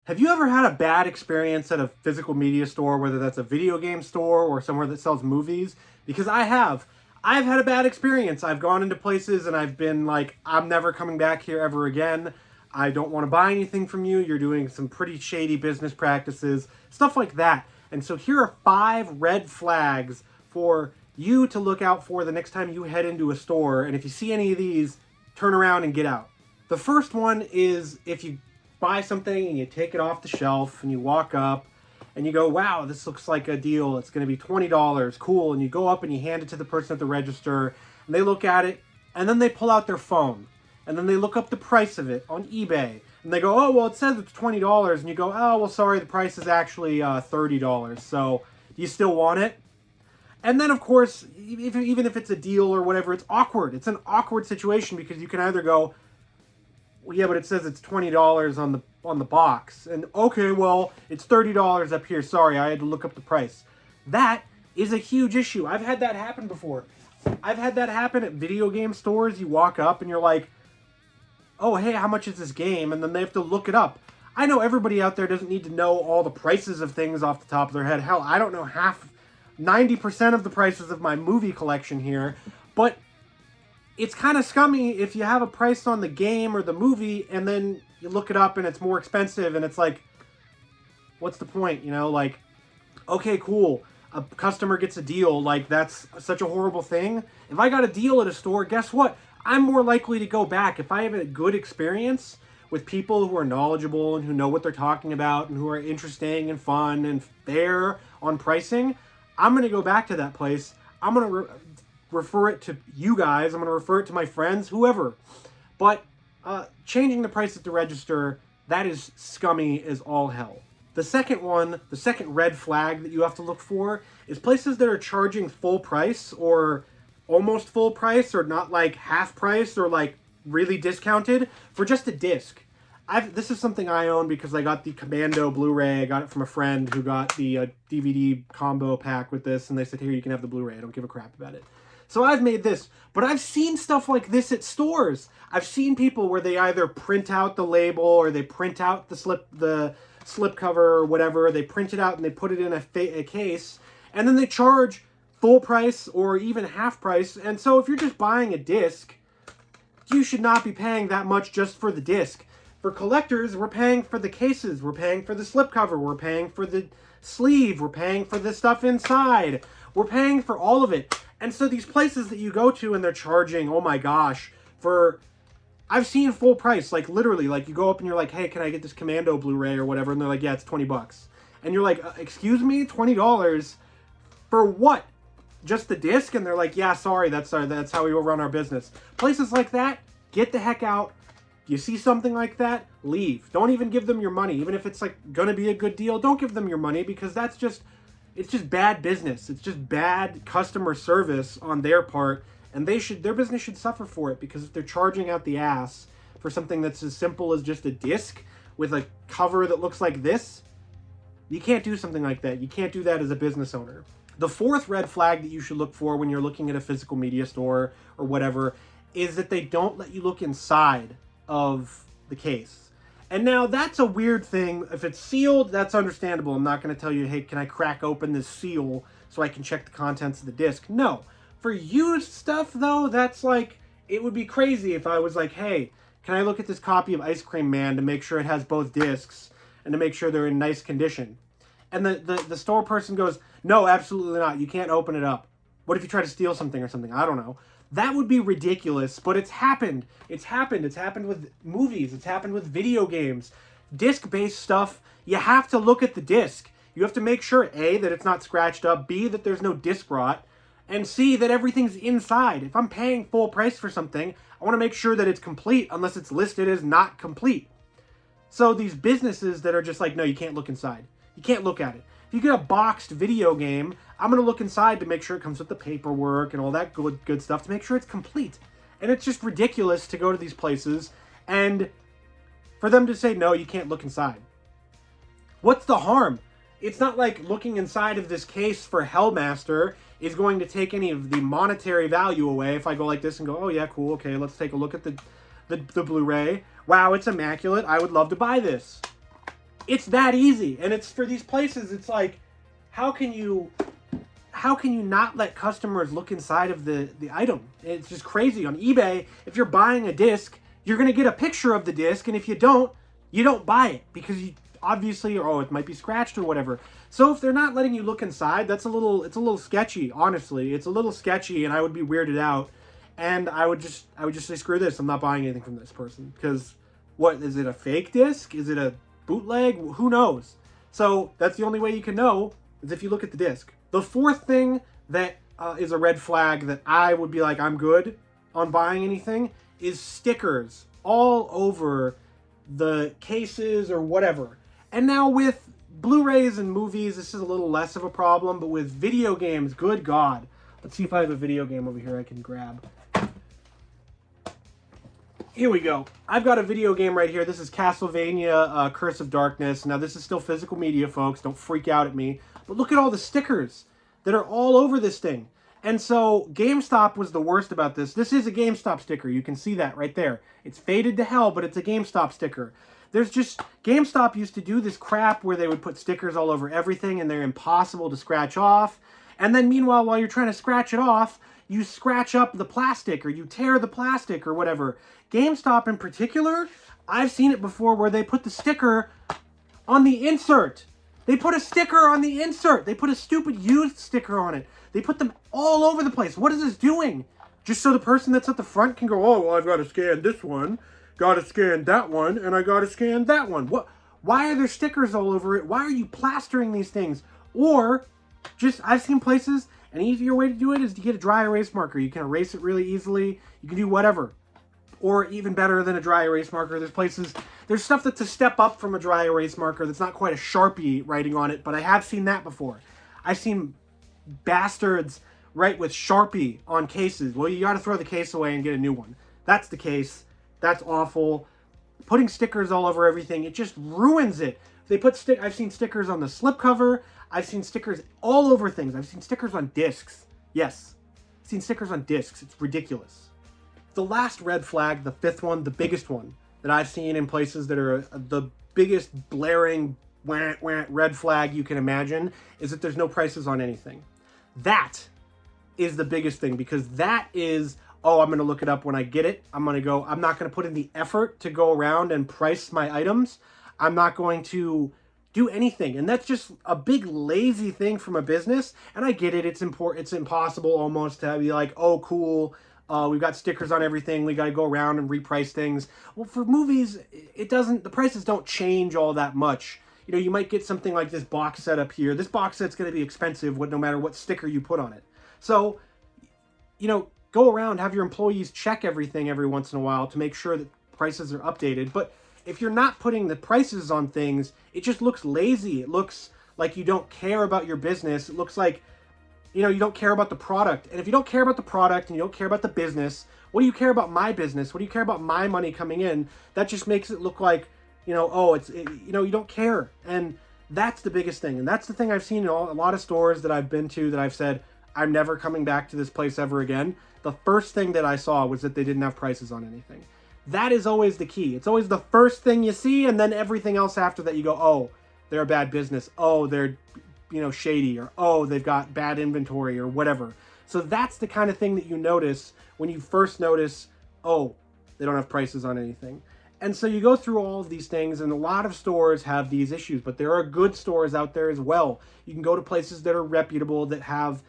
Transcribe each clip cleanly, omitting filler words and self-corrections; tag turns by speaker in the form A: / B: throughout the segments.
A: Have you ever had a bad experience at a physical media store, whether that's a video game store or somewhere that sells movies? Because I have. I've had a bad experience. I've gone into places and I've been like, I'm never coming back here ever again. I don't want to buy anything from you. You're doing some pretty shady business practices, stuff like that. And so here are 5 red flags for you to look out for the next time you head into a store. And if you see any of these, turn around and get out. The first one is if you buy something and you take it off the shelf and you walk up and you go, wow, this looks like a deal. It's going to be $20. Cool. And you go up and you hand it to the person at the register and they look at it and then they pull out their phone and then they look up the price of it on eBay and they go, oh, well, it says it's $20. And you go, oh, well, sorry, the price is actually $30. So do you still want it? And then, of course, even if it's a deal or whatever, it's awkward. It's an awkward situation because you can either go, well, yeah, but it says it's $20 on the box. And okay, well, it's $30 up here. Sorry, I had to look up the price. That is a huge issue. I've had that happen before. I've had that happen at video game stores. You walk up and you're like, oh, hey, how much is this game? And then they have to look it up. I know everybody out there doesn't need to know all the prices of things off the top of their head. Hell, I don't know 90% of the prices of my movie collection here. But it's kind of scummy if you have a price on the game or the movie and then you look it up and it's more expensive and it's like, what's the point? You know, like, okay, cool. A customer gets a deal. Like, that's such a horrible thing. If I got a deal at a store, guess what? I'm more likely to go back. If I have a good experience with people who are knowledgeable and who know what they're talking about and who are interesting and fun and fair on pricing, I'm going to go back to that place. I'm going to refer it to you guys. I'm going to refer it to my friends, whoever. But changing the price at the register, that is scummy as all hell. The second red flag that you have to look for is places that are charging full price or almost full price or not like half price or like really discounted for just a disc. This is something I own because I got the Commando Blu-ray. I got it from a friend who got the DVD combo pack with this, and they said, here, you can have the Blu-ray. I don't give a crap about it. So I've made this, but I've seen stuff like this at stores. I've seen people where they either print out the label or they print out the slip cover or whatever. They print it out and they put it in a case, and then they charge full price or even half price. And so if you're just buying a disc, you should not be paying that much just for the disc. For collectors, we're paying for the cases, we're paying for the slipcover, we're paying for the sleeve, we're paying for the stuff inside, we're paying for all of it. And so these places that you go to and they're charging, oh my gosh, I've seen full price, like literally, like you go up and you're like, hey, can I get this Commando Blu-ray or whatever? And they're like, yeah, it's $20. And you're like, excuse me, $20 for what? Just the disc? And they're like, yeah, sorry, that's how we will run our business. Places like that, get the heck out. You see something like that, leave. Don't even give them your money. Even if it's like gonna be a good deal, don't give them your money because it's just bad business. It's just bad customer service on their part, and their business should suffer for it because if they're charging out the ass for something that's as simple as just a disc with a cover that looks like this, you can't do something like that. You can't do that as a business owner. The fourth red flag that you should look for when you're looking at a physical media store or whatever is that they don't let you look inside of the case. And now that's a weird thing. If it's sealed, that's understandable. I'm not going to tell you, hey, can I crack open this seal so I can check the contents of the disc? No. For used stuff, though, that's like, it would be crazy if I was like, hey, can I look at this copy of Ice Cream Man to make sure it has both discs and to make sure they're in nice condition? And the store person goes, no, absolutely not. You can't open it up. What if you try to steal something or something? I don't know. That would be ridiculous, but it's happened. It's happened. It's happened with movies. It's happened with video games. Disc-based stuff, you have to look at the disc. You have to make sure, A, that it's not scratched up, B, that there's no disc rot, and C, that everything's inside. If I'm paying full price for something, I want to make sure that it's complete unless it's listed as not complete. So these businesses that are just like, no, you can't look inside. You can't look at it. If you get a boxed video game, I'm going to look inside to make sure it comes with the paperwork and all that good stuff to make sure it's complete. And it's just ridiculous to go to these places and for them to say, no, you can't look inside. What's the harm? It's not like looking inside of this case for Hellmaster is going to take any of the monetary value away if I go like this and go, oh yeah, cool, okay, let's take a look at the Blu-ray. Wow, it's immaculate. I would love to buy this. It's that easy. And it's for these places, it's like, how can you not let customers look inside of the item? It's just crazy. On eBay, if you're buying a disc, you're going to get a picture of the disc, and if you don't buy it because you obviously, or oh, it might be scratched or whatever. So if they're not letting you look inside, it's a little sketchy, honestly. It's a little sketchy, and I would be weirded out. And I would just say, screw this. I'm not buying anything from this person. Because what, is it a fake disc? Is it a bootleg? Who knows? So that's the only way you can know, is if you look at the disc. The fourth thing that is a red flag that I would be like, I'm good on buying anything, is stickers all over the cases or whatever. And now with Blu-rays and movies, this is a little less of a problem, but with video games, good God. Let's see if I have a video game over here I can grab. Here we go. I've got a video game right here. This is Castlevania Curse of Darkness. Now, this is still physical media, folks. Don't freak out at me. But look at all the stickers that are all over this thing. And so GameStop was the worst about this. This is a GameStop sticker. You can see that right there. It's faded to hell, but it's a GameStop sticker. There's just, GameStop used to do this crap where they would put stickers all over everything and they're impossible to scratch off. And then meanwhile, while you're trying to scratch it off, you scratch up the plastic or you tear the plastic or whatever. GameStop in particular, I've seen it before where they put the sticker on the insert. They put a sticker on the insert. They put a stupid used sticker on it. They put them all over the place. What is this doing? Just so the person that's at the front can go, oh, well, I've got to scan this one, got to scan that one, and I got to scan that one. What? Why are there stickers all over it? Why are you plastering these things? Or just, I've seen places, an easier way to do it is to get a dry erase marker. You can erase it really easily. You can do whatever. Or even better than a dry erase marker, there's stuff that's a step up from a dry erase marker that's not quite a Sharpie writing on it, but I have seen that before. I've seen bastards write with Sharpie on cases. Well, you got to throw the case away and get a new one. That's the case. That's awful. Putting stickers all over everything, it just ruins it. They put I've seen stickers on the slipcover. I've seen stickers all over things. I've seen stickers on discs. Yes. I've seen stickers on discs. It's ridiculous. The last red flag, the fifth one, the biggest one that I've seen in places that are the biggest blaring red flag you can imagine is that there's no prices on anything. That is the biggest thing, because that is, oh, I'm going to look it up when I get it. I'm not going to put in the effort to go around and price my items. I'm not going to do anything. And that's just a big lazy thing from a business. And I get it. It's impossible almost to be like, oh, cool. We've got stickers on everything. We got to go around and reprice things. Well, for movies, the prices don't change all that much. You know, you might get something like this box set up here. This box set's going to be expensive no matter what sticker you put on it. So, you know, go around, have your employees check everything every once in a while to make sure that prices are updated. But if you're not putting the prices on things, it just looks lazy. It looks like you don't care about your business. It looks like, you know, you don't care about the product. And if you don't care about the product and you don't care about the business, what do you care about my business? What do you care about my money coming in? That just makes it look like, you know, oh, you know, you don't care. And that's the biggest thing. And that's the thing I've seen in a lot of stores that I've been to that I've said, I'm never coming back to this place ever again. The first thing that I saw was that they didn't have prices on anything. That is always the key. It's always the first thing you see, and then everything else after that you go, oh, they're a bad business. Oh, they're, you know, shady, or oh, they've got bad inventory or whatever. So that's the kind of thing that you notice when you first notice, oh, they don't have prices on anything. And so you go through all of these things, and a lot of stores have these issues, but there are good stores out there as well. You can go to places that are reputable, that have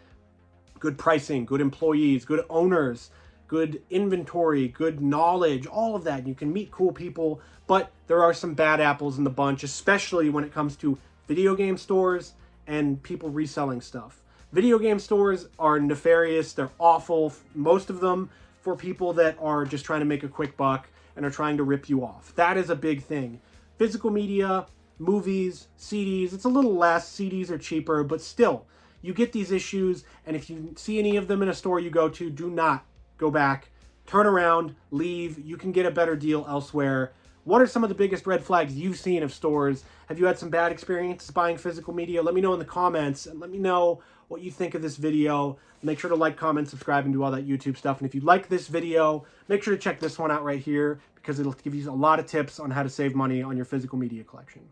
A: good pricing, good employees, good owners, good inventory, good knowledge, all of that. You can meet cool people, but there are some bad apples in the bunch, especially when it comes to video game stores and people reselling stuff. Video game stores are nefarious. They're awful, most of them, for people that are just trying to make a quick buck and are trying to rip you off. That is a big thing. Physical media, movies, CDs, it's a little less. CDs are cheaper, but still, you get these issues, and if you see any of them in a store you go to, do not go back. Turn around, leave. You can get a better deal elsewhere. What are some of the biggest red flags you've seen of stores? Have you had some bad experiences buying physical media? Let me know in the comments, and let me know what you think of this video. Make sure to like, comment, subscribe, and do all that YouTube stuff. And if you like this video, make sure to check this one out right here, because it'll give you a lot of tips on how to save money on your physical media collection.